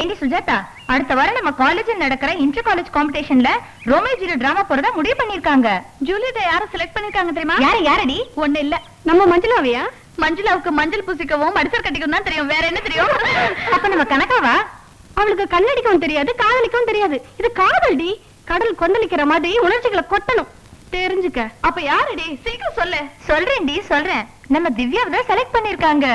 ஏண்டி சுஜாதா, அடுத்த வாரம் நம்ம காலேஜில் நடக்கிற இன்டர் காலேஜ் காம்படிஷன்ல ரோமியோ ஜூலியட் டிராமா போறதா முடிவு பண்ணிருக்காங்க. ஜூலியட் யாரும் செலக்ட் பண்ணிருக்காங்க தெரியுமா? யாரடி? ஒண்ணு இல்ல, நம்ம மஞ்சுளாவையா? மஞ்சுளாவுக்கு மஞ்சள் பூசிக்கவும் மடிசர் கட்டிக்கவும் தான் தெரியும், வேற என்ன தெரியும்? அப்ப நம்ம கனகாவா? அவளுக்கு கண்ணடிக்கவும் தெரியாது, காதலிக்கவும் தெரியாது. இது காதல்டி. கடல் கொந்தளிக்கிற மாதிரி உணர்ச்சிகளை கொட்டணும், தெரிஞ்சுக்க. அப்ப யாரடி? சீக்கிரம் சொல்லு. சொல்றேன்டி, சொல்றேன். நம்ம திவ்யாவை தான் செலக்ட் பண்ணிருக்காங்க.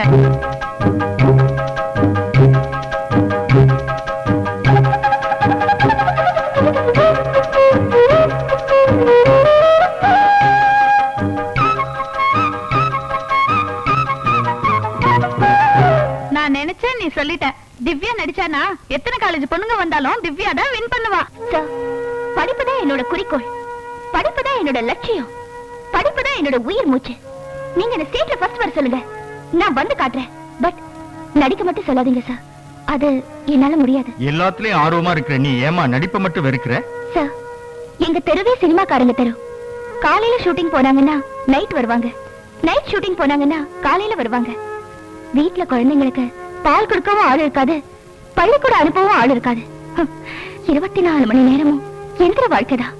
நான் நினைச்சேன், நீ சொல்லிட்ட. திவ்யா நடிச்சானா எத்தனை காலேஜ் பொண்ணுங்க வந்தாலும் திவ்யா தான் வின் பண்ணுவா. படிப்புதான் என்னோட குறிக்கோள், படிப்புதான் என்னோட லட்சியம், படிப்புதான் என்னோட உயிர் மூச்சு. நீங்க என்ன ஸ்டேட்ல ஃபர்ஸ்ட் வர சொல்லுங்க, நான் வந்து காட்டுறேன். பட் நடிக்க மட்டும் சொல்லாதீங்க சார், அது என்னால முடியாது. எல்லாத்துலயும் ஆர்வமா இருக்கிற நீ ஏமா நடிப்பை மட்டும் வெறுக்கிற? சார், எங்க தெருவே சினிமாக்காரங்க தெரு. காலையில ஷூட்டிங் போனாங்கன்னா நைட் வருவாங்க, நைட் ஷூட்டிங் போனாங்கன்னா காலையில வருவாங்க. வீட்டுல குழந்தைங்களுக்கு பால் கொடுக்கவும் ஆள் இருக்காது, பள்ளிக்கூட அனுப்பவும் ஆள் இருக்காது. 24 மணி நேரமும் எந்திர வாழ்க்கைதான்.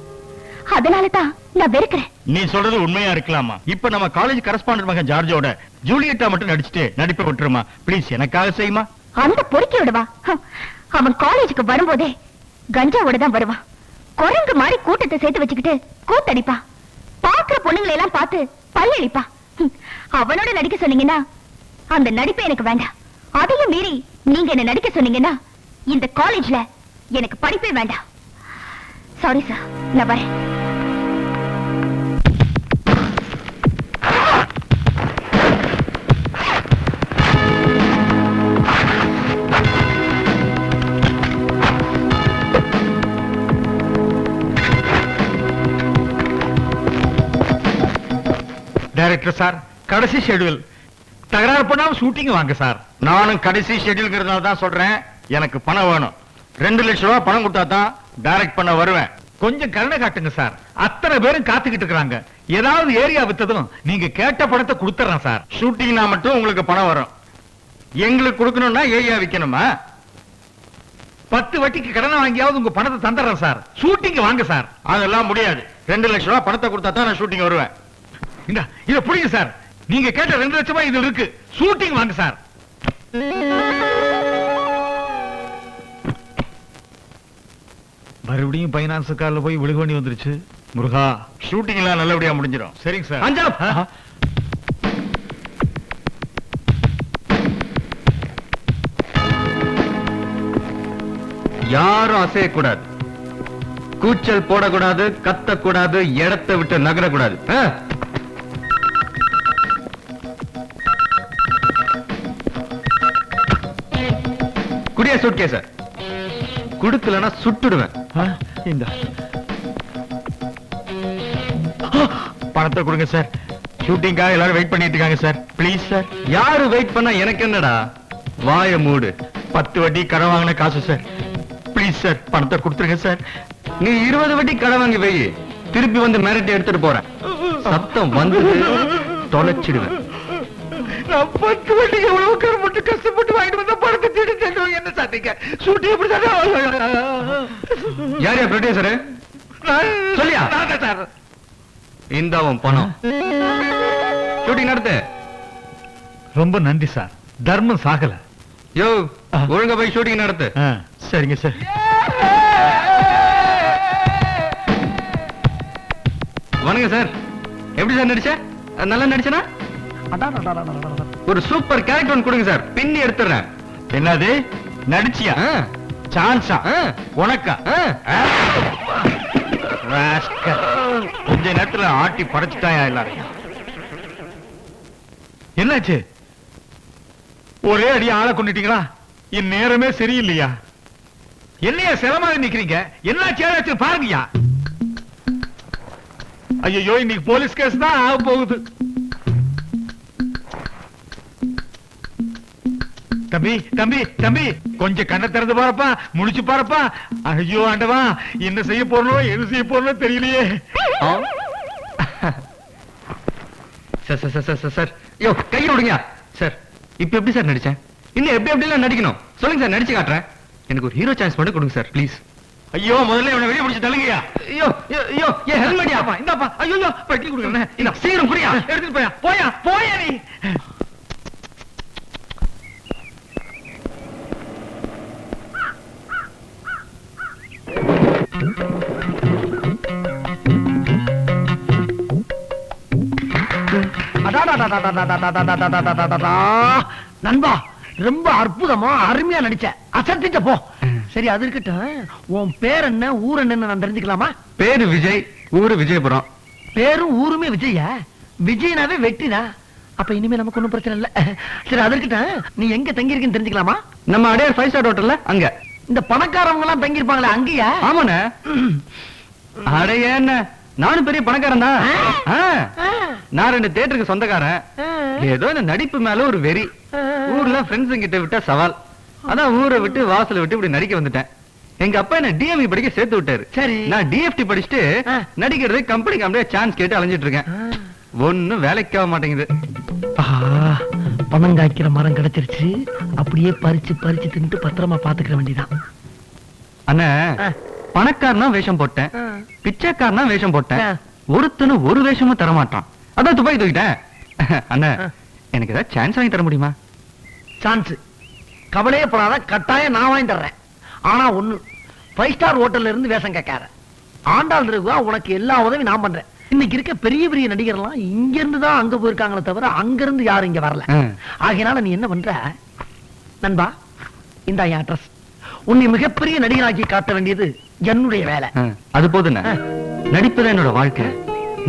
அதனாலதான் நான் வெறுக்கிறேன். நீ சொல்றது உண்மையா இருக்கலாமா? இப்ப நம்ம காலேஜ் கரஸ்பாண்டன்ட் மகன் ஜார்ஜோட ஜூலியட்டா மட்டும் நடிச்சுட்டு நடிப்பை விட்டுருமா ப்ளீஸ், எனக்காக செய்யுமா? அந்த பொறுக்கியோடவா? அவன் காலேஜுக்கு வரும்போதே கஞ்சாவோட தான் வருவான். குரங்கு மாதிரி கூட்டத்தை சேர்த்து வச்சுக்கிட்டு கூத்தடிப்பா, பாக்குற பொண்ணுங்களை எல்லாம் பார்த்து பல்லளிப்பா. அவனோட நடிக்க சொன்னீங்கன்னா அந்த நடிப்பு எனக்கு வேண்டாம். அதையும் மீறி நீங்க என்ன நடிக்க சொன்னீங்கன்னா இந்த காலேஜ்ல எனக்கு படிப்பே வேண்டாம். சாரி சார், நான் வரேன். டைரக்டர் சார், கடைசி ஷெட்யூல், தகராறு பண்ணாம ஷூட்டிங் வாங்க சார். நானும் கடைசி ஷெட்யூல்ங்கிறதுனால தான் சொல்றேன், எனக்கு பணம் வேணும். 2 லட்சம் ரூபாய் பணம் கொடுத்தா தான் டைரக்ட் பண்ண வருவேன். கொஞ்சம் கருணை காட்டுங்க சார், அத்தனை பேரும் காத்துக்கிட்டு இருக்காங்க. ஏதாவது ஏரியா வித்ததும் நீங்க கேட்ட பணத்தை கொடுத்துறேன் சார். ஷூட்டிங்னா மட்டும் உங்களுக்கு பணம் வரும், எங்களுக்கு கொடுக்கணும்னா ஏரியா விக்கணுமா? 10 வட்டிக்கு கடனை வாங்கியாவது உங்க பணத்தை தந்துடுறேன் சார். ஷூட்டிங் வாங்க சார். அதெல்லாம் முடியாது, 2 லட்சம் ரூபாய் பணத்தை கொடுத்தா தான் நான் ஷூட்டிங் வருவேன். இத புரியுங்க சார், நீங்க கேட்ட 2 லட்சமா இது இருக்கு. ஷூட்டிங் வாங்க சார். மறுபடியும் பைனான்ஸ் கார்ல போய் விழுக வேண்டி வந்துருச்சு. முருகா, ஷூட்டிங் எல்லாம் நல்லபடியா முடிஞ்சிடும். சரிங்க சார். அஞ்சாப் யாரும் அசையக்கூடாது, கூச்சல் போடக்கூடாது, கத்தக்கூடாது, இடத்தை விட்டு நகரக்கூடாது. குடியா சூட்கேஸ குடுக்கலனா சுட்டுடுவேன். இந்த பணத்தை கொடுங்க சார், ஷூட்டிங்காக எல்லாரும் வெயிட் பண்ணிட்டு இருக்காங்க சார். Please sir. யாரு வெயிட் பண்ணா எனக்கு என்னடா, வாய மூடு. 10 வட்டி கடன் வாங்கின காசு சார். ப்ளீஸ் சார், பணத்தை கொடுத்துருங்க சார். நீ 20 வட்டி கடன் வாங்கி வை, திருப்பி வந்து மிரட்டி எடுத்துட்டு போறேன். சத்தம் வந்து தொலைச்சிடுவேன். நான் 10 வட்டிக்கு எவ்வளவு கருமட்டு கஷ்டப்பட்டு வாங்கிட்டு வந்த பணத்தை திருடி செல்றோம். என்ன சாத்திங்க ஷூட்டிங் எப்படி சார்? யாரையா ப்ரொடியூசர்? சொல்லியா சார்? இந்தாவும் பணம், ஷூட்டிங் நடத்து. ரொம்ப நன்றி சார், தர்மம் சாகல. யோ, ஒழுங்கா போய் ஷூட்டிங் நடத்து. சரிங்க சார். வணக்கம் சார், எப்படி சார் நடிச்ச? நல்லா நடிச்சனா? ஒரு சூப்பர் கேரக்டர் ஒன்று கொடுங்க சார், பின்னி எடுத்துறேன். என்னது நடிச்சியா? சான்ஸா உனக்கா? கொஞ்ச நேரத்துல ஆட்டி படைச்சுட்டாயா எல்லாரும்? என்னாச்சு? ஒரே அடி ஆளை கொண்டுட்டீங்களா? என் நேரமே சரியில்லையா? என்னையா சிரமமாக நிக்கிறீங்க? என்னாச்சு பாருங்கயா. ஐயோ, இன்னைக்கு போலீஸ் கேஸ் தான் ஆக போகுது. தம்பி தம்பி தம்பி, கொஞ்சம் கண்ணை திறந்து பாருப்பா, முடிச்சு பாருப்பா. ஐயோ ஆண்டவா, என்ன செய்ய போறோம் எது செய்ய போறோம் தெரியலையே. சார் யோ, கையை விடுங்க சார். இப்ப எப்படி சார் நடிச்சேன்? இன்னும் எப்படி எல்லாம் நடிக்கணும் சொல்லுங்க சார், நடிச்சு காட்டுறேன். எனக்கு ஒரு ஹீரோ சான்ஸ் மட்டும் கொடுங்க சார் ப்ளீஸ். ஐயோ முதல்ல இவனை வெளியே பிடிச்சு தள்ளுங்கயா. ஐயோ ஐயோ ஏன் ஹெல்மெட் ஆமா இந்தாப்பா. ஐயோ ஐயோ பெட்டி கொடுக்குறேன். இல்ல சீக்கிரம் புரியா எடுத்துட்டு போயா போயா போயா நீ. நண்பா ரொம்ப அற்புதமா அருமையா நடிச்ச அசத்திட்ட போ. சரி அது இருக்கட்டும், உன் பேர் என்ன ஊர் என்னன்னு நான் தெரிஞ்சுக்கலாமா? பேரு விஜய், ஊரு விஜயபுரம். பேரும் ஊருமே விஜயா? விஜயனாவே வெட்டினா அப்ப இனிமே நமக்கு ஒண்ணும் பிரச்சனை இல்ல. சரி அது இருக்கட்டும், நீ எங்க தங்கி இருக்கேன்னு தெரிஞ்சுக்கலாமா? நம்ம அடையார் 5 ஸ்டார் ஹோட்டல்ல அங்க. இந்த பணக்காரவங்க எல்லாம் தங்கி இருப்பாங்களே அங்கயா? ஆமாண்ணே. அடைய என்ன நானும் பெரிய பணக்காரன் தான். நான் 2 தியேட்டருக்கு சொந்தக்காரன். ஏதோ இந்த நடிப்பு மேல ஒரு வெறி. ஊர்ல ஃப்ரெண்ட்ஸ் கிட்ட விட்ட சவால். அதான் ஊரை விட்டு வாசலை விட்டு இப்படி நடிக்க வந்துட்டேன். எங்க அப்பா என்ன டிஎம்இ படிக்க சேர்த்து விட்டாரு. சரி நான் டிஎஃப்டி படிச்சுட்டு நடிக்கிறது கம்பெனி சான்ஸ் கேட்டு அலைஞ்சிட்டு இருக்கேன். ஒண்ணும் வேலைக்கு ஆக மாட்டேங்குது. பணம் காய்க்கிற மரம் கிடைச்சிருச்சு, அப்படியே பறிச்சு பறிச்சு தின்ட்டு பத்திரமா பாத்துக்கிற வேண்டியதான். அண்ணா பணக்காரனா வேஷம் போட்டேன், பிச்சைக்காரனா வேஷம் போட்டேன், ஒருத்தனும் ஒரு வேஷமும் தர மாட்டான். அதான் துப்பாக்கி தூக்கிட்டேன். அண்ணா எனக்கு ஏதாவது சான்ஸ் வாங்கி தர முடியுமா? சான்ஸ் கவலையே படாத, கட்டாயம் நான் வாங்கி தர்றேன். ஆனா ஒண்ணு, 5 ஸ்டார் ஹோட்டல்ல இருந்து வேஷம் கேட்கார ஆண்டாள் இருக்குவா, உனக்கு எல்லா உதவி நான் பண்றேன். இன்னைக்கு இருக்க பெரிய பெரிய நடிகர்லாம் இங்க இருந்து தான் அங்க போயிருக்காங்களே தவிர அங்க இருந்து யாரும் இங்க வரல. ஆகையினால நீ என்ன பண்ற நண்பா, இந்த அட்ரஸ் உன்னை மிகப்பெரிய நடிகராக்கி காட்ட வேண்டியது என்னுடைய வேலை. அது போதுண்ணா. நடிப்பதான் என்னோட வாழ்க்கை,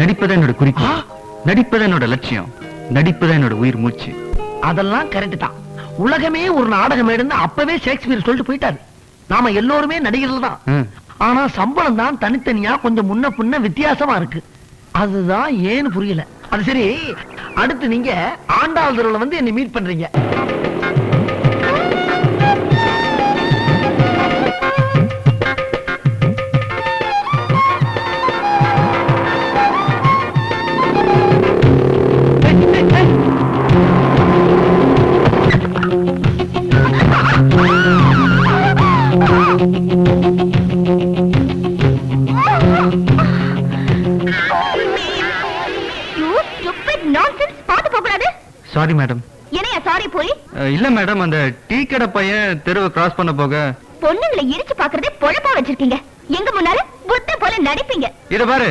நடிப்பதான் என்னோட குறிக்கோள், நடிப்பதான் என்னோட லட்சியம், நடிப்பதான் என்னோட உயிர் மூச்சு. அதெல்லாம் கரெக்ட் தான். உலகமே ஒரு நாடகம் எடுன்னு அப்பவே ஷேக்ஸ்பியர் சொல்லிட்டு போயிட்டாரு. நாம எல்லோருமே நடிகர்கள் தான். ஆனா சம்பளம் தான் தனித்தனியா கொஞ்சம் முன்ன பின்ன வித்தியாசமா இருக்கு. அதுதான் ஏன்னு புரியல. அது சரி, அடுத்து நீங்க ஆண்டாள் தெருவுல வந்து என்னை மீட் பண்றீங்க. Sorry madam. என்னையா சாரி போய்? இல்ல மேடம், அந்த டீ கடை பையன் தெருவை கிராஸ் பண்ண போக பொண்ணுங்களை இடிச்சு பாக்குறதே பொழப்பா வச்சிருக்கீங்க. எங்க முன்னால புத்த போல நடிப்பீங்க. இத பாரு,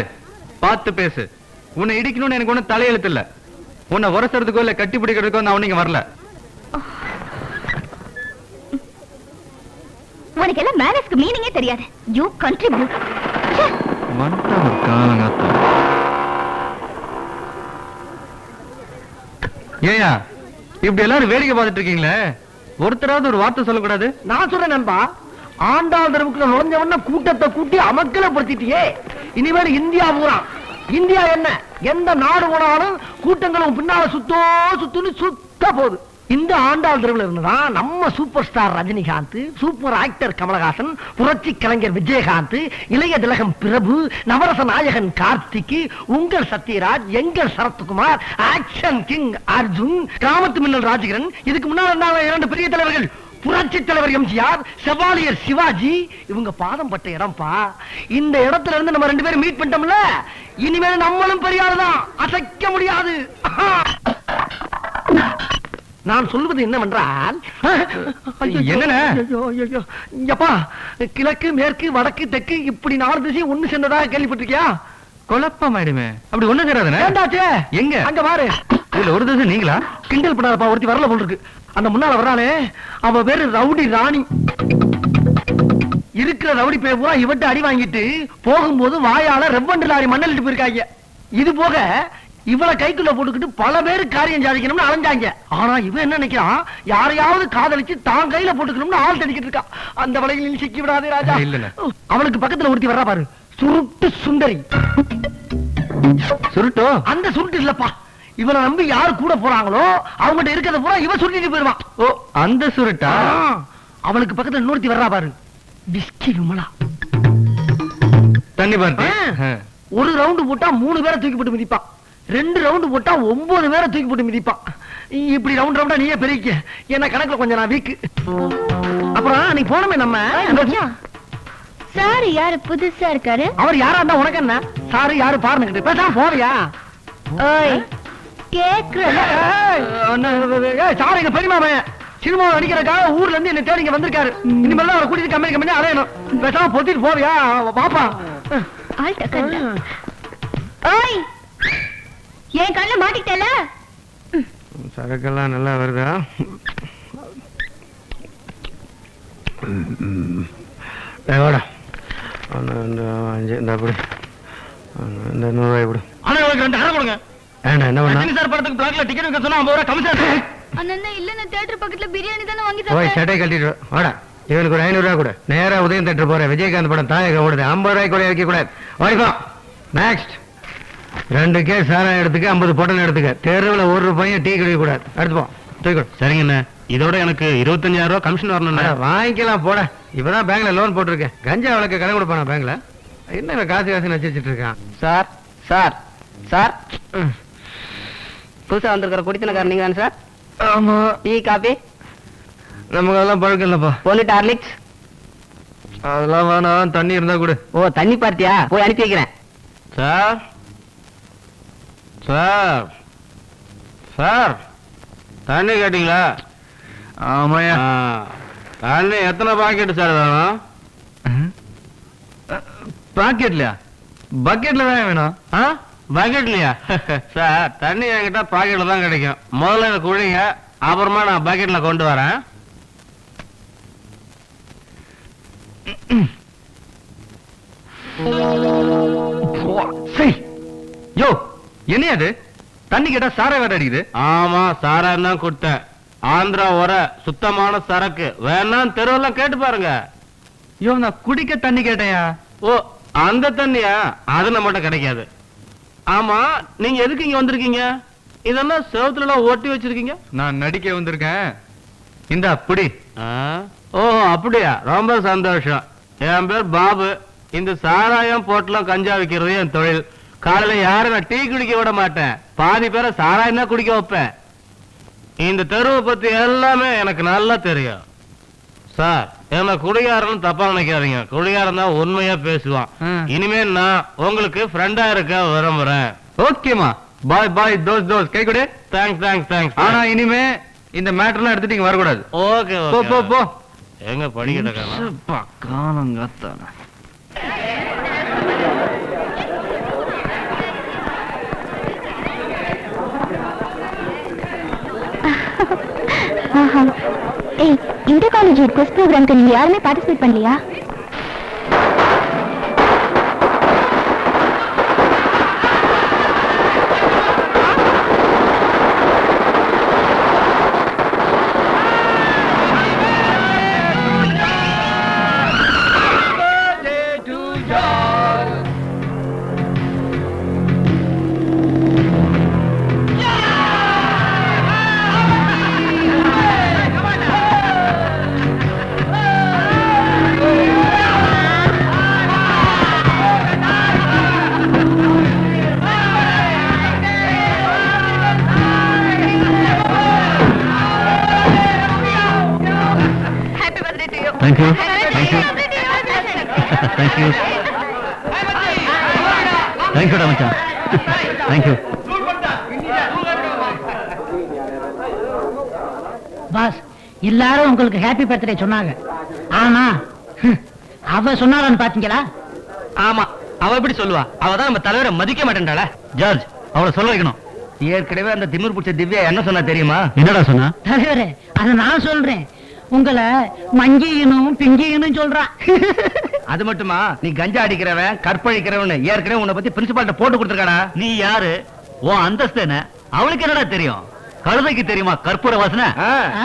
பார்த்து பேசு. உன்னை இடிக்கணும்னு எனக்கு ஒண்ணும் தலையெழுத்து இல்ல. உன்னை உரசறதுக்கோ இல்ல கட்டி பிடிக்கிறதுக்கோ நான் ஒண்ணு வரல. உனக்கு எல்லாம் மேனஸ்க்கு மீனிங்கே தெரியாது. You contribute. வந்துட்டா ஒரு காலங்காத்தா. ஏயா இப்படி எல்லாரும் வேடிக்கை பார்த்துட்டு இருக்கீங்களே, ஒருத்தராவது ஒரு வார்த்தை சொல்லக்கூடாது? நான் சொல்றேன் நண்பா, ஆண்டாள் தெருவுக்குள்ள நுழைஞ்சவன கூட்டத்தை கூட்டி அமக்கலப்படுத்திட்டியே. இனிமேல் இந்தியா பூரா, இந்தியா என்ன எந்த நாடு போனாலும் கூட்டங்களும் பின்னால சுத்துன்னு சுத்த போகுது. இந்த ஆண்டாள் தெருவில் இருந்துதான் நம்ம super star Rajinikanth, super actor Kamalahasan, புரட்சி கலைஞர் விஜயகாந்த், இளைய திலகம் பிரபு, நவரச நாயகன் கார்த்திக், உங்கள் சத்யராஜ், எங்கள் சரத்குமார், ஆக்ஷன் கிங் அர்ஜுன், கிராமத்து மின்னல் ராஜகிரன், இதுக்கு முன்னால் 2 பெரிய தலைவர்கள், புரட்சி தலைவர் எம்ஜிஆர், செவாலியர் சிவாஜி, இவங்க பாதம் பட்ட இடம்பா. இந்த இடத்துல இருந்து நம்ம 2 பேரும் மீட் பண்ணிட்டோம்ல, இனிமேல் நம்மளும் பெரிய ஆளுதான், அசைக்க முடியாது. நான் சொல்வது என்னவென்றால், என்னப்பா, கிழக்கு மேற்கு வடக்கு தெற்கு இப்படி 4 திசை ஒண்ணு சேர்ந்ததாக கேள்விப்பட்டிருக்கியா? குழப்பம் ஆயிடுமே. அப்படி ஒண்ணு சேராதுண்ணே. எங்க அங்க பாரு, இதுல ஒரு திசை நீங்களா? கிண்டல் பண்ணாதப்பா, ஒருத்தி வரல போல் இருக்கு. அந்த முன்னால வர்றாளே, அவ பேரு ரவுடி ராணி. இருக்கிற ரவுடி பேர் பூரா இவட்ட அடி வாங்கிட்டு போகும்போது வாயால ரெவண்டு லாரி மண்ணலிட்டு போயிருக்காங்க. இது போக இவளை கைக்குள்ள போட்டுக்கிட்டு பல பேரு காரியம் சாதிக்கணும்னு அலைஞ்சாங்க. ஆனா இவன் என்ன நினைக்கிறான், யாரையாவது காதலிச்சு தான் கையில போட்டுக்கணும்னு ஆள் தடிக்கிட்டு இருக்கா. அந்த வலையில் சிக்கி விடாதே ராஜா. அவளுக்கு பக்கத்துல ஒருத்தி வர்றா பாரு, சுருட்டு சுந்தரி. சுருட்டோ? அந்த சுருட்டு இல்லப்பா, இவனை நம்பி யாரு கூட போறாங்களோ அவங்ககிட்ட இருக்கிறத பூரா இவன் சுருட்டிட்டு போயிருவான். ஓ, அந்த சுருட்டா? அவளுக்கு பக்கத்துல இன்னொருத்தி வர்றா பாரு, விஸ்கி விமலா. தண்ணி பாரு. ஒரு ரவுண்டு போட்டா 3 பேரை தூக்கி போட்டு மிதிப்பான், 2 ரவுண்டு போட்டா 9 பேரை தூக்கி போட்டு மிதிப்பான். இப்படி ரவுண்ட் ரவுண்டா நீயே பெருக்க. என்ன கணக்குல கொஞ்சம் நான் வீக்கு. அப்புறம் நீ போனமே நம்ம சார் யாரு புதுசா இருக்காரு? அவர் யாரா இருந்தா உனக்கு என்ன? சாரு யாரு பாருன்னு பேசாம போறியா? ஓய் கேக்குறல. சார் எங்க பெரியமாமன் சினிமா நடிக்கிறக்காக ஊர்ல இருந்து என்ன தேடி இங்க வந்திருக்காரு. இனிமேல் அவரை கூட்டிட்டு கம்பெனி அலையணும். பேசாம பொத்திட்டு போவியா? பாப்பா ஆல்ட்ட கண்ணு. ஓய் என் கண்ணு மாட்டிட்டல. சரக்கெல்லாம் நல்லா வருதா? எவ்வளோ? 5 இந்த அப்படி இந்த 100 ரூபாய் கொடு. ஆனா உங்களுக்கு 2 அரை கொடுங்க. ஏண்ணா என்ன பண்ணா? சார் படத்துக்கு பிளாக்ல டிக்கெட் விற்க சொன்னா 50 ரூபாய் கமிஷன். அண்ணா இல்ல நான் தியேட்டர் பக்கத்துல பிரியாணி தான வாங்கி போய் சாப்பிட்டேன். சட்டை கட்டிட்டு வாடா. இவனுக்கு ஒரு 500 ரூபாய் கொடு. நேரா உதயம் தேட்டர் போறேன். விஜயகாந்த் படம் தாயக ஓடுது. 50 ரூபாய் கூட வைக்க கூடாது. வரைக்கும் நெக்ஸ்ட் 2 கேஸ் சாராயம் எடுத்துக்க, 50 பொட்டல் எடுத்துக்க. தெருவில் 1 ரூபாயும் டீ குடிக்க கூடாது. எடுத்துப்போம். தூக்கி சரிங்கண்ணே, இதோட எனக்கு 25,000 ரூபாய் கமிஷன் வரணும்ண்ணே. வாங்கிக்கலாம் போட. இப்பதான் பேங்க்ல லோன் போட்டிருக்கேன். கஞ்சா வழக்கு கடன் கொடுப்பானா பேங்க்ல? என்ன காசு வச்சுட்டு இருக்கான்? சார் சார் சார் புதுசா வந்திருக்கிற குடித்தனக்காரர் நீங்க தானே சார்? ஆமா. டீ காபி நமக்கு அதெல்லாம் பழக்கம் இல்லப்பா. போலிட்டு ஹார்லிக்ஸ் அதெல்லாம் வேணாம். தண்ணி இருந்தா கொடு. ஓ தண்ணி பார்த்தியா? போய் அனுப்பி வைக்கிறேன். சார் சார் சார் தண்ணி கேட்டீங்களா? ஆமாயா. தண்ணி எத்தனை பாக்கெட் சார் வேணும்? பாக்கெட்லயா? பக்கெட்ல தான் வேணும். பக்கெட்லயா? சார் தண்ணி என்கிட்ட பாக்கெட்ல தான் கிடைக்கும். முதல்ல எனக்கு குடிங்க, அப்புறமா நான் பக்கெட்ல கொண்டு வரேன். யோ என்ன அது? தண்ணி கேட்டா சாரை வேற அடிக்குது. ஆமா சாராயம் தான் கொடுத்தேன். ஆந்திரா வர சுத்தமான சரக்கு வேணா தெருவெல்லாம் கேட்டு பாருங்க. யோ நான் குடிக்க தண்ணி கேட்டையா? ஓ அந்த தண்ணியா? அது நம்மகிட்ட கிடைக்காது. ஆமா நீங்க எதுக்கு இங்க வந்திருக்கீங்க? இதெல்லாம் செவத்துல எல்லாம் ஒட்டி வச்சிருக்கீங்க. நான் நடிக்க வந்திருக்கேன். இந்த அப்படி. ஓ அப்படியா? ரொம்ப சந்தோஷம். என் பேர் பாபு. இந்த சாராயம் போட்டெல்லாம் கஞ்சா விக்கிறது என் தொழில். காலையில யாரும் நான் டீ குடிக்க விட மாட்டேன். பாதி பேரை சாராயம் தான் குடிக்க வைப்பேன். இந்த தெருவை பத்தி எல்லாமே எனக்கு நல்லா தெரியும். சார் என்ன குடிகாரன் தப்பா நினைக்காதீங்க. குடிகாரன் தான் உண்மையா பேசுவான். இனிமே நான் உங்களுக்கு ஃப்ரெண்டா இருக்க விரும்புறேன். ஓகேமா. பாய் பாய். தோஸ் தோஸ் கை கொடு. Thanks thanks thanks. ஆனா இனிமே இந்த மேட்டர்லாம் எடுத்துட்டு இங்க வரக்கூடாது. ஓகே போ போ போ. எங்க படிக்கிட்டு காலங்கத்தான. ஏய் இந்த காலேஜ் குவிஸ் ப்ரோகிராம்க்கு நீங்க யாருமே பார்ட்டிசிபேட் பண்ணலையா? Thank you. Thank you. Thank you. Thank you, Ramacha. Thank you. Boss எல்லாரும் உங்களுக்கு ஹாப்பி பர்த்டே சொன்னாங்க. ஆனா அவ சொன்னாரான்னு பாத்தீங்களா? ஆமா அவ எப்படி சொல்லுவா? அவதான் நம்ம தலைவரை மதிக்க மாட்டேன்டாளா? ஜார்ஜ் அவளை சொல்ல வைக்கணும். ஏற்கனவே அந்த திமிர் பிடிச்ச திவ்யா என்ன சொன்னா தெரியுமா? என்னடா சொன்னா? தலைவரே அதை நான் சொல்றேன். உங்களை மங்கியனும் பிங்கியனும் சொல்றா. அது மட்டுமா? நீ கஞ்சா அடிக்கிறவன் கற்பழிக்கிறவன் ஏற்கனவே உன்னை பத்தி பிரின்சிபால்ட்ட போட்டு கொடுத்துருக்காடா. நீ யாரு? உன் அந்தஸ்து என்ன? அவளுக்கு என்னடா தெரியும்? கழுதைக்கு தெரியுமா கற்பூர வாசனை?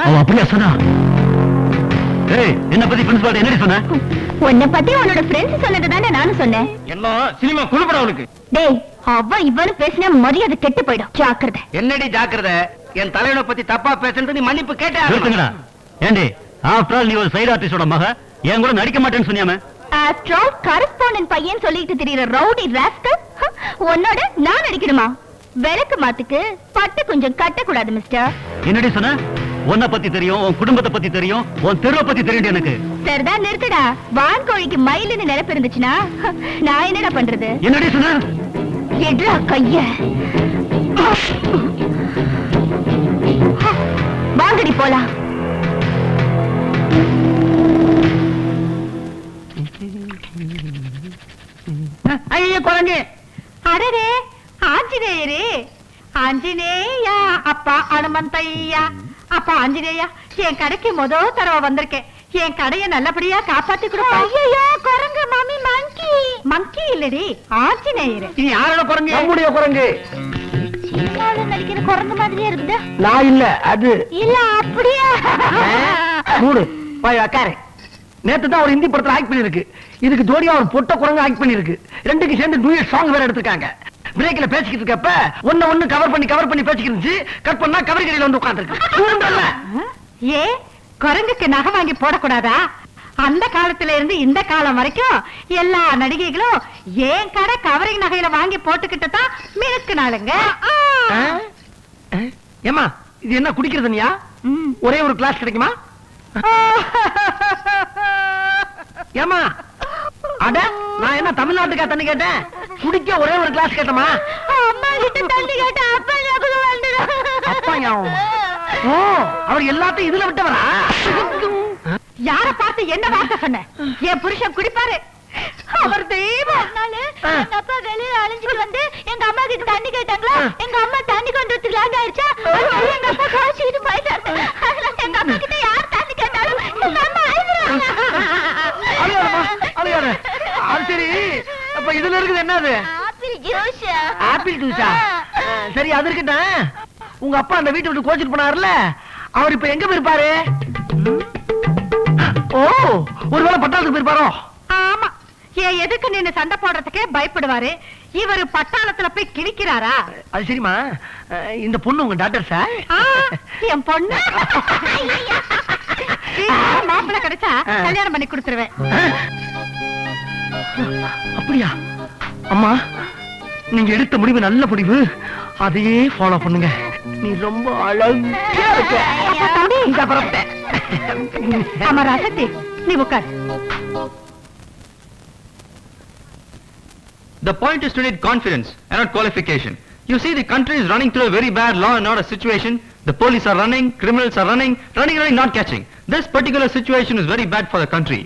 அவ அப்படியா சொன்னா? ஏய் என்ன பத்தி பிரின்சிபால்ட்ட என்னடி சொன்ன? உன்னை பத்தி உன்னோட ஃப்ரெண்ட்ஸ் சொன்னது தானே நானும் சொன்னேன். எல்லாம் சினிமா குழுப்பட அவளுக்கு. டேய் அவ இவனு பேசினா மரியாதை கெட்டு போயிடும். ஜாக்கிரதை. என்னடி ஜாக்கிரதை? என் தலைவனை பத்தி தப்பா பேசுறது நீ மன்னிப்பு கேட்டே. ஏண்டி ஆஃப்டர் ஆல் நீ ஒரு சைடு ஆர்டிஸ்டோட மக, என் கூட நடிக்க மாட்டேன்னு சொன்னியாமே. ஆஃப்டர் ஆல் கரஸ்பாண்டன்ட் பையன் சொல்லிட்டு திரியற ரவுடி ராஸ்கல் உன்னோட நான் நடிக்கணுமா? விளக்கு மாத்துக்கு பட்டு கொஞ்சம் கட்டக்கூடாது மிஸ்டர். என்னடி சொன்ன? உன்னை பத்தி தெரியும், உன் குடும்பத்தை பத்தி தெரியும், உன் தெருவை பத்தி தெரியும் எனக்கு. சரிதான், நிறுத்துடா. வான்கோழிக்கு மயிலுன்னு நினைப்பு இருந்துச்சுன்னா நான் என்னடா பண்றது? என்னடி சொன்ன? எட்ரா கைய. வாங்கடி போலாம். ஐயோ குரங்கு. அடடே, ஆஞ்சநேயரே. ஆஞ்சநேயா அப்பா அனுமந்தையா. அப்பா ஆஞ்சநேயா, என் கடைக்கு முதல் தடவை வந்திருக்கேன். என் கடைய நல்லபடியா காப்பாத்தி கொடுப்பா. ஐயோ குரங்கு மாமி, மங்கி. மங்கி இல்லடி, ஆஞ்சநேயர். இது யாரோட குரங்கு? நம்முடைய குரங்கு. சினிமாவுல நடிக்கிற குரங்கு மாதிரியே இருக்குது. நான் இல்ல, அது இல்ல அப்படியா? மூடு போய் உக்காரு. நேத்து தான் ஒரு ஹிந்தி படத்துல ஆக்ட் பண்ணிருக்கு. இதுக்கு ஜோடியா ஒரு பொட்ட குரங்கு ஆக்ட் பண்ணிருக்கு. ரெண்டுக்கு சேர்ந்து டூயட் சாங் வேற எடுத்திருக்காங்க. பிரேக்ல பேசிக்கிட்டு இருக்கப்ப ஒண்ணு கவர் பண்ணி பேசிக்கிட்டு இருந்துச்சு. கட் பண்ணா கவர் கடையில வந்து உட்கார்ந்துருக்கு. ஏ, குரங்குக்கு நகை வாங்கி போடக்கூடாதா? அந்த காலத்துல இருந்து இந்த காலம் வரைக்கும் எல்லா நடிகைகளும் ஏன் கடை கவரிங் நகையில வாங்கி போட்டுக்கிட்டு தான் மினுக்குனாளுங்க. ஏமா, இது என்ன குடிக்கிறது நீயா? ஒரே ஒரு கிளாஸ் கிடைக்குமா? ஏமா, அட நான் என்ன தமிழ்நாட்டுக்கா தண்ணி கேட்டேன்? குடிக்க ஒரே ஒரு கிளாஸ் கேட்டமா? அம்மா கிட்ட தண்ணி கேட்டா அப்பா ஞாபகம் வந்துடும். அப்பா ஞாபகம். ஓ, அவர் எல்லாத்தையும் இதுல விட்டவரா? யார பார்த்து என்ன வார்த்தை சொன்ன? என் புருஷன் குடிப்பாரு. அவர் தெய்வம். எங்க அப்பா வெளியில அழிஞ்சிட்டு வந்து எங்க அம்மா கிட்ட தண்ணி கேட்டாங்களா? எங்க அம்மா தண்ணி கொண்டு வரதுக்கு ஆயிடுச்சா? எங்க அப்பா காய்ச்சிட்டு போயிட்டாரு. எங்க அம்மா கிட்ட யார் தண்ணி கேட்டாலும் எங்க அம்மா அழுகாத. அது சரி, அப்ப இதுல இருக்குது என்னது? Apple juice. ஆப்பிள் ஜூஸா? சரி, அது இருக்கட்டும். உங்க அப்பா அந்த வீட்டை விட்டு கோச்சிட்டு போனாருல, அவர் இப்ப எங்க போயிருப்பாரு? ஓ, ஒருவேளை பட்டாளத்துக்கு போயிருப்பாரோ? ஆமா, என் எதுக்கு நின்னு சண்டை போடுறதுக்கே பயப்படுவாரு. இவரு பட்டாளத்துல போய் கிழிக்கிறாரா? அது சரிமா, இந்த பொண்ணு உங்க டாக்டர் சார்? என் பொண்ணு. மாப்பிள்ளை கிடைச்சா கல்யாணம் பண்ணி கொடுத்துருவேன். அப்படியா? அம்மா, நீங்க எடுத்த முடிவு நல்ல முடிவு. அதையே ஃபாலோ பண்ணுங்க. நீ ரொம்ப அழகா இருக்க. இந்த பரப்பேன். ஆமா ராசத்தி, நீ உட்கார். The point is to need confidence and not qualification. You see, the country is running through a very bad law and order situation. The police are running, criminals are running, not catching. This particular situation is very bad for the country.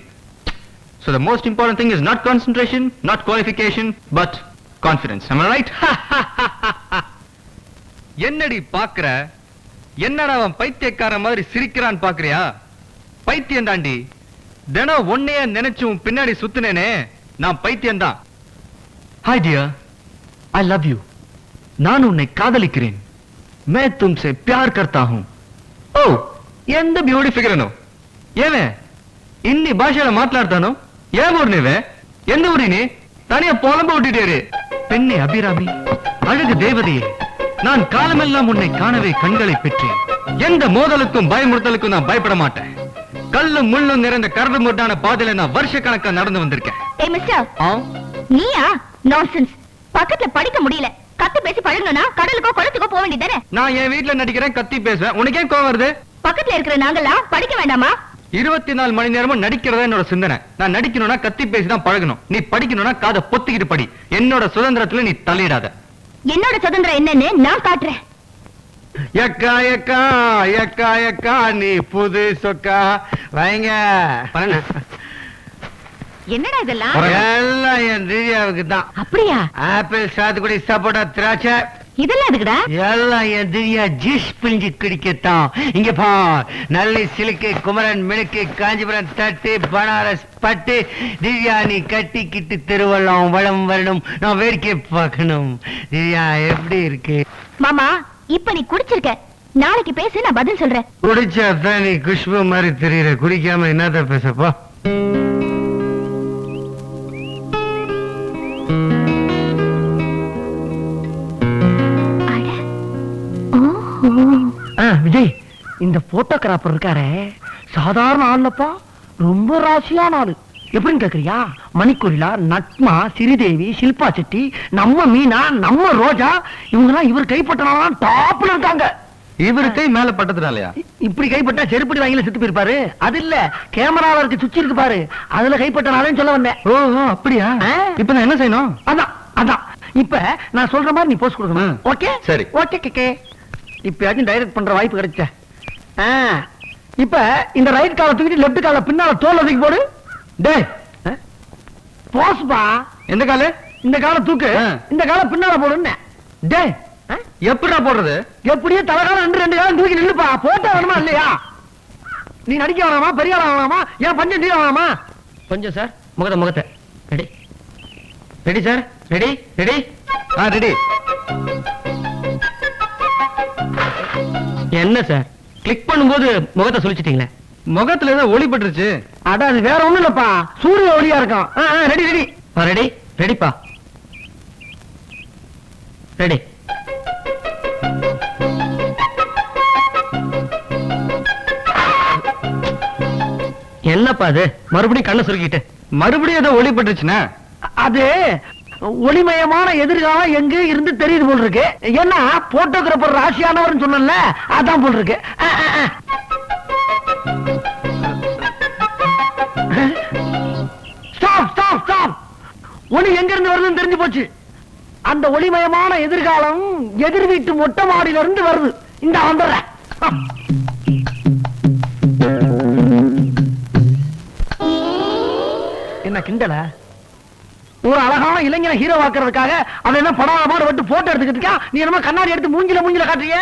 So the most important thing is not concentration, not qualification, but confidence. Am I right? என்னடி பாக்குற? என்னடா அவன் பைத்தியக்கார மாதிரி சிரிக்கிறான் பாக்குறியா? பைத்தியம் தாண்டி. தினம் ஒன்னையே நினைச்சு உன் பின்னாடி சுத்துனேனே, நான் பைத்தியம் தான். Hi dear, I love you. நான் உன்னை காதலிக்கிறேன். मैं तुमसे प्यार करता हूं. ఓ, ఎంత బ్యూటీ ఫిగర్ ను. ఏమే ఇన్ని భాషల మాట్లాడతాను? ఏ ఊరు నీవే? எந்த ஊரினி? தனியா புலம்ப விட்டுட்டேரு. பெண்ணே அபிராமி, அழகு தேவதையே, நான் காலமெல்லாம் உன்னை காணவே கண்களை பெற்றேன். எந்த மோதலுக்கும் பயமுறுத்தலுக்கும் நான் பயப்பட மாட்டேன். கல்லும் முள்ளும் நிறைந்த கரடு முரடான பாதையில நான் வருஷ கணக்கா நடந்து வந்திருக்கேன். ஏய் மிஸ்டர், நீயா? நான்சென்ஸ். பக்கத்துல படிக்க முடியல, கத்து பேசி பழகணும்னா கடலுக்கோ குளத்துக்கோ போக வேண்டியதானே? நான் என் வீட்டுல நடிக்கிறேன், கத்தி பேசுவேன். உனக்கே கோவம் வருது? பக்கத்துல இருக்கிற நாங்கெல்லாம் படிக்க வேண்டாமா? 24 மணி நேரமும் நடிக்கிறதா என்னோட சிந்தனை. நான் நடிக்கணும்னா கத்தி பேசிதான் பழகணும். நீ படிக்கணும்னா காதை பொத்திக்கிட்டு படி. என்னோட சுதந்திரத்துல நீ தலையிடாத. என்னோட சுதந்திரம் என்னன்னு நான் காட்டுறேன். எக்கா எக்கா எக்கா எக்கா நீ புது சொக்கா வைங்க. என்னடா இதெல்லாம்? எல்லாம் என் திவ்யாவுக்கு தான். அப்படியா? ஆப்பிள், சாத்துக்குடி, சப்போட்டா, திராட்சை இதெல்லாம் எதுக்குடா? எல்லாம் என் திவ்யா ஜூஸ் பிழிஞ்சு குடிக்கத்தான். இங்க பா, நல்லி, சிலுக்கு, குமரன், மினுக்கு, காஞ்சிபுரம் தட்டு, பனாரஸ் பட்டு, திவ்யா நீ கட்டிக்கிட்டு திருவள்ளம் வளம் வரணும். நான் வேடிக்கை பார்க்கணும். திவ்யா எப்படி இருக்கு? மாமா, இப்ப நீ குடிச்சிருக்க, நாளைக்கு பேசு, நான் பதில் சொல்றேன். குடிச்சாதான் நீ குஷ்பு மாதிரி தெரியற. குடிக்காம என்னத பேசப்பா? விஜய், இந்த போட்டோகிராஃபர் இருக்காரே, சாதாரண ஆள்லப்பா, ரொம்ப ராசியான ஆளு. எப்படின்னு கேக்குறியா? மணிக்கொரிலா, நட்மா, ஸ்ரீதேவி, ஷில்பா செட்டி, நம்ம மீனா, நம்ம ரோஜா, இவங்கெல்லாம் இவர் கைப்பற்றினாலும் டாப்ல இருக்காங்க. இவரு கை மேல பட்டதுனாலயா? இப்படி கைப்பட்டா செருப்படி வாங்கில செத்து போயிருப்பாரு. அது இல்ல, கேமரால இருக்கு சுச்சி இருக்கு பாரு, அதுல கைப்பற்றினாலும் சொல்ல வந்தேன். ஓஹோ அப்படியா? இப்ப நான் என்ன செய்யணும்? அதான் அதான் இப்ப நான் சொல்ற மாதிரி நீ போஸ்ட் கொடுக்கணும். ஓகே சரி. ஓகே கேக்கே. இப்பயாச்சும் டைரக்ட் பண்ற வாய்ப்பு கிடைச்ச. இப்ப இந்த ரைட் காலை தூக்கிட்டு லெஃப்ட் காலை பின்னால தோல்ல தூக்கி போடு. டேய் போஸ்பா. எந்த காலு? இந்த காலை தூக்கு, இந்த காலை பின்னால போடுன்னு. டேய் எப்படிடா போடுறது? எப்படியே தலைகாலம் ரெண்டு காலம் தூக்கி நில்லுப்பா. போட்டோ வேணுமா இல்லையா? நீ நடிக்க வேணாமா, பெரிய ஆளா வேணாமா, ஏன் பஞ்சம் தீர வேணாமா? கொஞ்சம் சார் முகத்தை ready ready sir ready ready ready. என்ன சார் கிளிக் பண்ணும்போது முகத்தை சொல்லிச்சிட்டீங்களே? முகத்துல ஏதோ ஒளி பட்டுருச்சு. அட அது வேற ஒண்ணும் இல்லப்பா, சூரிய ஒளியா இருக்கும். ரெடி ரெடி ரெடி ரெடிப்பா ரெடி. என்னப்பா அது மறுபடியும் கண்ணை சுருக்கிட்டு? மறுபடியும் ஏதோ ஒளி பட்டுருச்சுன்னா அது ஒளிமயமான எதிர்காலம் எங்க இருந்து தெரியுது போல் இருக்கு. ஏன்னா போட்டோகிராபர் ராசியானவர் சொன்னல, அதான் போல் இருக்கு. Stop stop stop. ஒளி எங்க இருந்து வருதுன்னு தெரிஞ்சு போச்சு. அந்த ஒளிமயமான எதிர்காலம் எதிர் வீட்டு மொட்டை மாடியில இருந்து வருது. இந்த வந்துடுற என்ன கிண்டல? ஒரு அழகான இளைஞனை ஹீரோ ஆக்குறதுக்காக அவன் என்ன படாத விட்டு போட்டோ எடுத்துக்கிட்டு நீ என்னமா கண்ணாடி எடுத்து மூஞ்சில காட்டுறிய?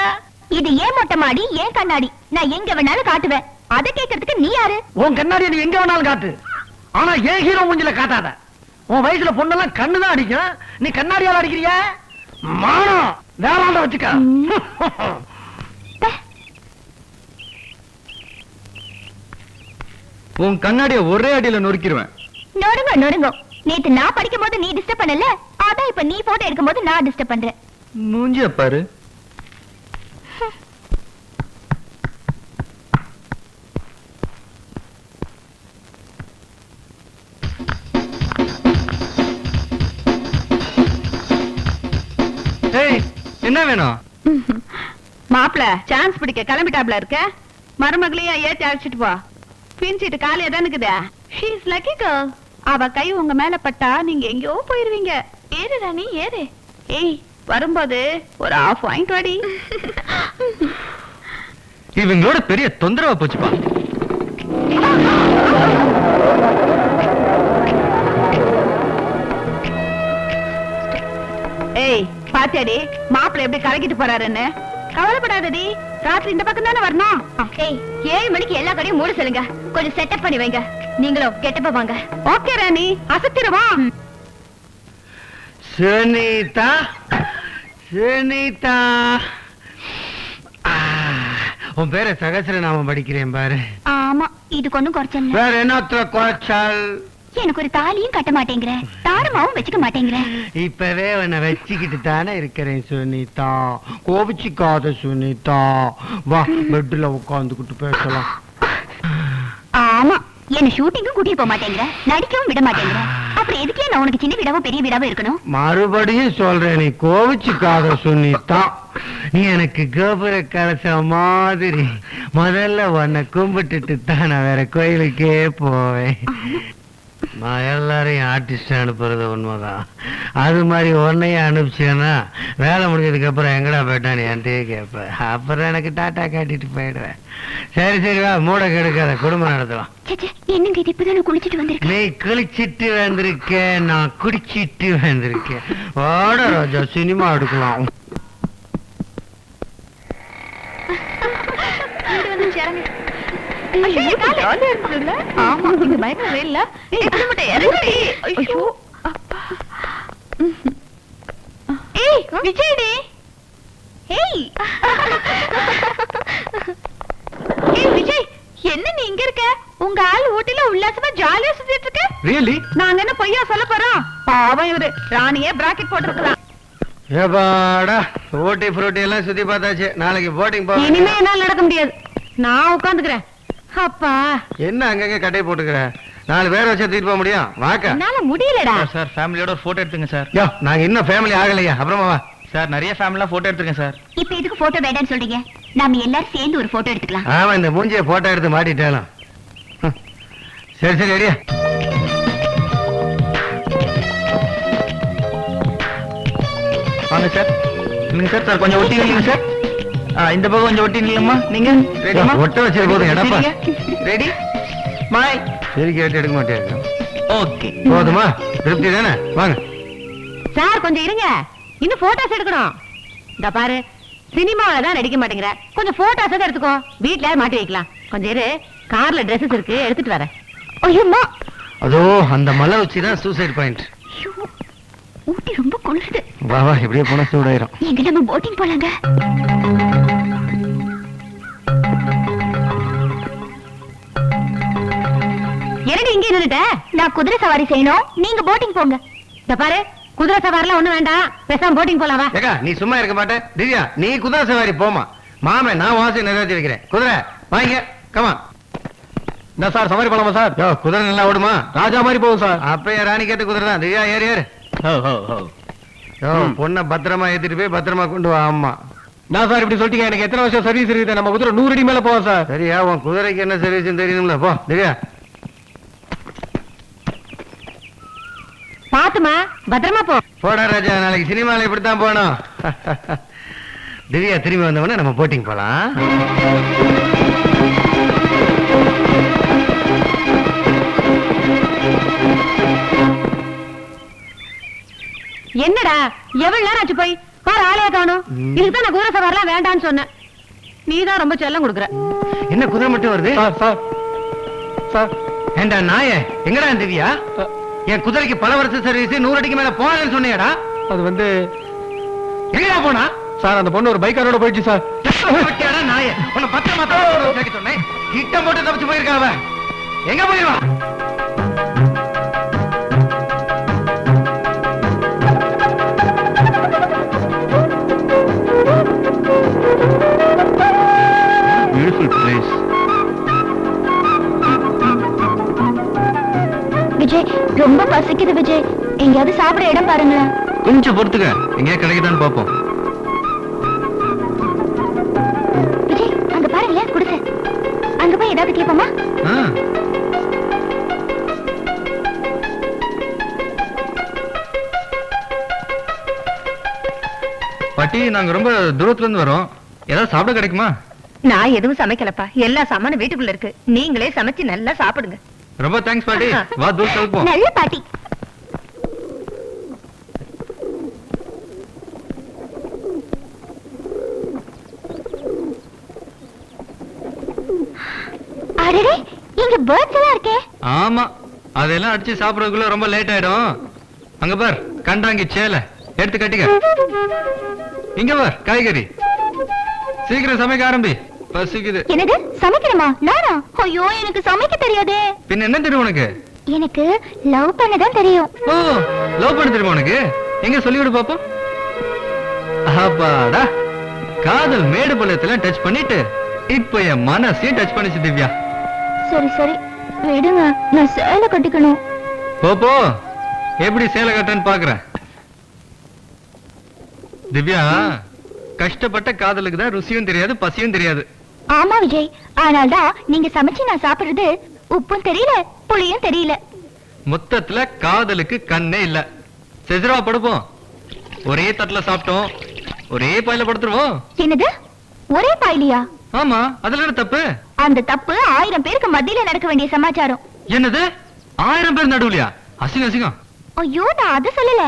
இது ஏன் மொட்டை மாடி, ஏன் கண்ணாடி? நான் எங்க வேணாலும் காட்டுவேன். அதை கேட்கறதுக்கு நீ யாரு? உன் கண்ணாடியை நீ எங்க வேணாலும் காட்டு, ஆனா ஏன் ஹீரோ மூஞ்சில காட்டாத. உன் வயசுல பொண்ணெல்லாம் கண்ணுதான் அடிக்கும், நீ கண்ணாடியால அடிக்கிறிய? மானம் வேளாண்ட வச்சுக்க. உன் கண்ணாடிய ஒரே அடியில நொறுக்கிடுவேன். நொறுங்க நொறுங்க. நேத்து நான் படிக்கும் போது நீ டிஸ்டர்ப் பண்ணல, அதான் இப்ப நீ போட்டோ எடுக்கும் போது நான் டிஸ்டர்ப் பண்றேன். மூஞ்சிய பாரு. என்ன வேணும்? மாப்பிள சான்ஸ் பிடிக்க கிளம்பிட்டாப்ல இருக்க. மருமகளையா ஏத்தி அழைச்சிட்டு போ. பின்சிட்டு காலியா தான் இருக்குதா? She is lucky girl. அவ கை உங்க மேல பட்டா நீங்க எங்கேயோ போயிருவீங்க. ஏறு ராணி ஏறு. ஏய் வரும்போது ஒரு ஆஃப் வாங்கிட்டு வாடி. இவங்களோட பெரிய தொந்தரவா போச்சுப்பா. ஏய் பாத்தியாடி மாப்பிள எப்படி கலக்கிட்டு போறாருன்னு? கவலைப்படாதடி, ராத்திரி இந்த பக்கம் தானே வரணும். ஏய் 7 மணிக்கு எல்லா கடையும் மூட சொல்லுங்க, கொஞ்சம் செட்டப் பண்ணி வைங்க. நீங்களும் கெட்டப்ப வாங்க. ஓகே ராணி, அசத்திரவா. சுனிதா சுனிதா, உன் பேரை சகசிரநாமம் படிக்கிறேன் பாரு. ஆமா, இது கொண்டும் குறைச்சல. வேற என்னத்துல குறைச்சால்? எனக்கு ஒரு தாலியும் கட்ட மாட்டேங்கிற, தாரமாவும் வச்சுக்க மாட்டேங்கிற. இப்பவே உன்னை வச்சுக்கிட்டு தானே இருக்கிறேன் சுனிதா, கோபிச்சுக்காத சுனிதா. வா பெட்ல உட்காந்துக்கிட்டு பேசலாம். ஆமா, என்ன ஷூட்டிங்கும் கூட்டிட்டு போக மாட்டேங்கிற, நடிக்கவும் விட மாட்டேங்கிற. அப்புறம் எதுக்கே நான் உனக்கு சின்ன வீடாவோ பெரிய வீடாவோ இருக்கணும்? மறுபடியும் சொல்றேன், நீ கோபிச்சுக்காத சுனிதா. நீ எனக்கு கோபுர கலச மாதிரி. முதல்ல உன்னை கும்பிட்டுட்டு தான் நான் வேற கோயிலுக்கே போவேன். நான் எல்லாரையும் ஆர்டிஸ்ட் அனுப்புறது உண்மைதான். அது மாதிரி உன்னையும் அனுப்பிச்சேன்னா வேலை முடிஞ்சதுக்கு அப்புறம் எங்கடா போயிட்டான்னு என்கிட்டயே கேட்பேன். அப்புறம் எனக்கு டாட்டா காட்டிட்டு போயிடுவேன். சரி சரி வா, மூட கெடுக்காத, குடும்பம் நடத்தலாம். என்னங்க இது இப்பதான் குளிச்சிட்டு வந்திருக்கேன். நீ குளிச்சிட்டு வந்திருக்கேன், நான் குடிச்சிட்டு வந்திருக்கேன். ஓட ரோஜா, சினிமா எடுக்கலாம். என்ன நீ இங்க இருக்க? உங்க ஆள் ஊட்டில உல்லாசமா ஜாலியா சுத்திட்டு இருக்க. ரியலி? நாங்க என்ன பொய்யா சொல்ல போறோம்? பாவம் இவரு ராணியே பிராக்கெட் போட்டுருக்கான். ஏபாடா, ஊட்டி ஃப்ரூட்டி எல்லாம் சுத்தி பார்த்தாச்சு. நாளைக்கு போட்டிங் போக. இனிமே என்னால நடக்க முடியாது, நான் உட்காந்துக்கிறேன். அப்பா என்ன அங்கங்க கட்டை போட்டுக்கிற? 4 பேரை வச்சு தூக்கிட்டு போக முடியும் வாக்கா என்னால முடியலடா. சார் ஃபேமிலியோட ஒரு போட்டோ எடுத்துங்க சார். யோ நாங்க இன்னும் ஃபேமிலி ஆகலையா அப்புறமா வா. சார் நிறைய ஃபேமிலிலாம் போட்டோ எடுத்துருங்க சார். இப்ப எதுக்கு போட்டோ வேண்டாம்னு சொல்றீங்க? நாம எல்லாரும் சேர்ந்து ஒரு போட்டோ எடுத்துக்கலாம். ஆமா இந்த மூஞ்சிய போட்டோ எடுத்து மாட்டிட்டாலும். சரி சரி அடியா. வாங்க சார். இல்லைங்க சார். சார் கொஞ்சம் ஒட்டி நில்லுங்க சார். இந்த பக்கம் கொஞ்சம் ஒட்டி நில்லுமா. நீங்க ரெடிமா? ஒட்ட வச்சது போதும் எடப்பா. Ready smile. சரி கேட்டு எடுக்க மாட்டேன். ஓகே போதுமா? திருப்தி தானே? வாங்க. சார் கொஞ்சம் இருங்க, இன்னும் போட்டோஸ் எடுக்கணும். இந்த பாரு, சினிமாவில தான் நடிக்க மாட்டேங்கிற, கொஞ்சம் போட்டோஸ் தான் எடுத்துக்கோ. வீட்ல மாட்டி வைக்கலாம். கொஞ்சம் இரு, கார்ல Dresses இருக்கு, எடுத்துட்டு வரேன். ஐயோம்மா, அதோ அந்த மலை உச்சி தான் சூசைட் பாயிண்ட். ஊட்டி ரொம்ப குளிருது. வா வா இப்படியே போனா சூடாயிரும். எங்க நம்ம போட்டிங் போலாங்க. என்னடி இங்கே நின்னுட்ட? நான் குதிரை சவாரி செய்யணும், நீங்க போட்டிங் போங்க. இந்த பாரு, குதிரை சவாரிலாம் ஒண்ணு வேண்டாம், பேசாம போட்டிங் போலாம் வா. ஏக்கா நீ சும்மா இருக்க மாட்டே. திவ்யா நீ குதிரை சவாரி போமா. மாமே நான் வாசி நிறைவேற்றி வைக்கிறேன். குதிரை வாங்க கமா. என்ன சார் சவாரி போலாமா சார்? யோ குதிரை நல்லா ஓடுமா? ராஜா மாதிரி போகும் சார். அப்பயே ராணி கேட்டு குதிரை தான். திவ்யா ஏறு ஏறு. யோ பொண்ணை பத்திரமா ஏத்திட்டு போய் பத்திரமா கொண்டு வா. ஆமா நான் சார் இப்படி சொல்லிட்டீங்க, எனக்கு எத்தனை வருஷம் சர்வீஸ் இருக்குது? நம்ம குதிரை 100 அடி மேல போவோம் சார். சரியா? உன் குதிரைக்கு என்ன சர்வீஸ் தெரியணும்ல. போ திவ்யா. பாத்துமா, பத்திரமா போ. போடா ராஜா, நாளைக்கு சினிமால இப்படித்தான் போகணும். திவ்யா திரும்பி வந்தவொடனே நம்ம போட்டிங் போலாம். என்னடா எவ்வளவு நேரம் ஆச்சு போய் பாரு, ஆளையா காணும். இதுதான் நான் குதிரை சவாரிலாம் வேண்டான்னு சொன்னேன். நீதான் ரொம்ப செல்லம் கொடுக்குற. என்ன குதிரை மட்டும் வருது? சார் சார் சார் ஏண்டா நாயே, எங்கடா திவ்யா? என் குதிரைக்கு பல வருஷ சர்வீஸ், 100 அடிக்கு மேல போனேன்னு சொன்னியாடா? அது வந்து எங்கடா போனா? சார் அந்த பொண்ணு ஒரு பைக்காரோட போயிடுச்சு சார். ஓகேடா நாயே, உன்னை பத்திரமா தான் கேட்க சொன்னேன். கிட்டம் போட்டு தப்பிச்சு போயிருக்கா அவ. எங்க போயிருவா? Beautiful place. விஜய் ரொம்ப பசிக்குது விஜய், எங்கயாவது சாப்பிட இடம் பாருங்களேன். கொஞ்சம் பொறுத்துக்க, எங்கேயா கிடைக்குதான்னு பாப்போம். விஜய் அங்க பாருங்களேன், குடிசை. அங்க போய் ஏதாவது கேட்போமா? பாட்டி நாங்க ரொம்ப தூரத்துல இருந்து வரோம், ஏதாவது சாப்பிட கிடைக்குமா? நான் எதுவும் சமைக்கலப்பா, எல்லா சாமானும் வீட்டுக்குள்ள இருக்கு. நீங்களே சமைச்சு நல்லா சாப்பிடுங்க. ரொம்ப தேங்க்ஸ் பாட்டி. வா தூரத்துல போ. நல்ல பாட்டி. அடடே, இங்க பேர்ட்ஸ் எல்லாம் இருக்கே. ஆமா, அதெல்லாம் அடிச்சு சாப்பிடுறதுக்குள்ள ரொம்ப லேட் ஆயிடும். அங்க பார் கண்டாங்கி சேலை எடுத்து கட்டிக்க. இங்க பார் காய்கறி. சீக்கிரம் சமைக்க ஆரம்பி, பசிக்குது. என்னது சமைக்கணுமா? நானா? ஐயோ எனக்கு சமைக்க தெரியாதே. பின்ன என்ன தெரியும் உனக்கு? எனக்கு லவ் பண்ணதான் தெரியும். ஓ லவ் பண்ண தெரியுமா உனக்கு? எங்க சொல்லிவிடு பாப்போம். அப்பாடா, காதல் மேடு பள்ளத்துல டச் பண்ணிட்டு இப்ப என் மனசையும் டச் பண்ணிச்சு திவ்யா. சரி சரி விடுங்க, நான் சேலை கட்டிக்கணும். போ எப்படி சேலை கட்டுறேன்னு பாக்குறேன். திவ்யா, கஷ்டப்பட்ட காதலுக்கு தான் ருசியும் தெரியாது பசியும் தெரியாது. ஆமா விஜய், ஆனால்தான் நீங்க சமைச்சு நான் சாப்பிடுறது உப்பும் தெரியல புளியும் தெரியல. மொத்தத்துல காதலுக்கு கண்ணே இல்ல. செஜரா படுப்போம். ஒரே தட்டுல சாப்பிட்டோம், ஒரே பாயில படுத்துருவோம். என்னது ஒரே பாயிலியா? ஆமா, அதுல என்ன தப்பு? அந்த தப்பு 1000 பேருக்கு மத்தியில நடக்க வேண்டிய சமாச்சாரம். என்னது 1000 பேர் நடுவுலையா? அசிங்கம் அசிங்கம். ஐயோ நான் அத சொல்லல,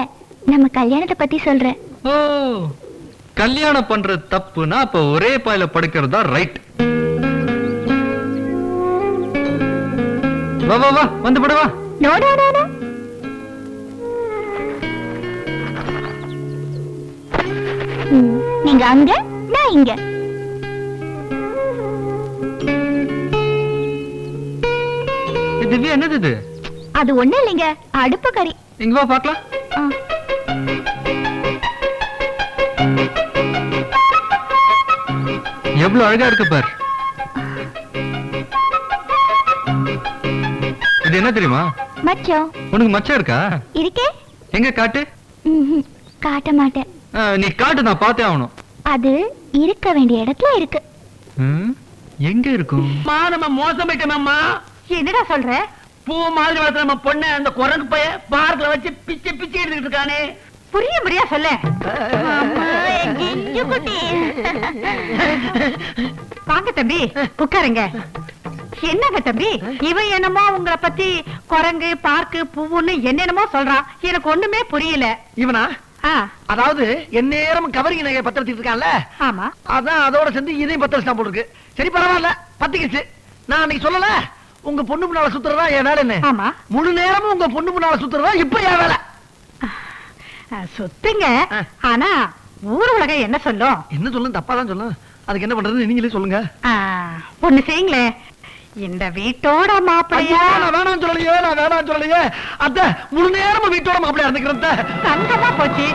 நம்ம கல்யாணத்தை பத்தி சொல்றேன். ஓ கல்யாணம் பண்ற தப்புனா அப்ப ஒரே பாயில படுக்கிறதா ரைட். வா வா வா வந்து படுவா. No no no no. நீங்க அங்க, நான் இங்க. திவ்யா என்னது இது? அது ஒண்ணு இல்லைங்க, அடுப்பு கறி. இங்க வா பாக்கலாம். எவ்வளவு அழகா இருக்கு பார். இது என்ன தெரியுமா? மச்சம் உனக்கு மச்சம் இருக்கா? இருக்கே. எங்க காட்டு. காட்ட மாட்டேன். நீ காட்டு, நான் பார்த்தே ஆகணும். அது இருக்க வேண்டிய இடத்துல இருக்கு. எங்க இருக்கும்? நம்ம மோசமாயிட்டோம்மா. என்னடா சொல்ற? பூ மாதிரி வளர்த்த நம்ம பொண்ணு அந்த குரங்கு பைய பார்க்ல வச்சு பிச்சை பிச்சை எடுத்துக்கிட்டு இருக்கானே. புரிய முடியா சொல்ல. வாங்க தம்பி, உட்காருங்க. என்னங்க தம்பி, இவன் என்னமோ உங்களை பத்தி குரங்கு பார்க்கு பூவுன்னு என்னென்னமோ சொல்றான். எனக்கு ஒண்ணுமே புரியல. இவனா? அதாவது எந்நேரம் கவரிங் நகையை பத்த வச்சுட்டு இருக்கான்ல. ஆமா. அதான் அதோட சேர்ந்து இதையும் பத்த வச்சுட்டான் போல இருக்கு. சரி பரவாயில்ல, பத்திக்கிச்சு. நான் அன்னைக்கு சொல்லல, உங்க பொண்ணு முன்னால சுத்துறதா என் வேலை என்ன? ஆமா. முழு நேரமும் உங்க பொண்ணு முன்னால சுத்துறதா இப்ப என் வேலை. சுத்துங்க, ஆனா ஊர் உலகம் என்ன சொல்லும்? என்ன சொல்லும்? தப்பா தான் சொல்லும். அதுக்கு என்ன பண்றது நீங்களே சொல்லுங்க. ஒண்ணு செய்யுங்களே, இந்த வீட்டோட மாப்பிள்ளையா? நான் வேணாம் சொல்லலையே, நான் வேணாம் சொல்லலையே. அத்த முழு நேரமும் வீட்டோட மாப்பிள்ளையா இருந்துக்கிறேன். தங்கமா போச்சு.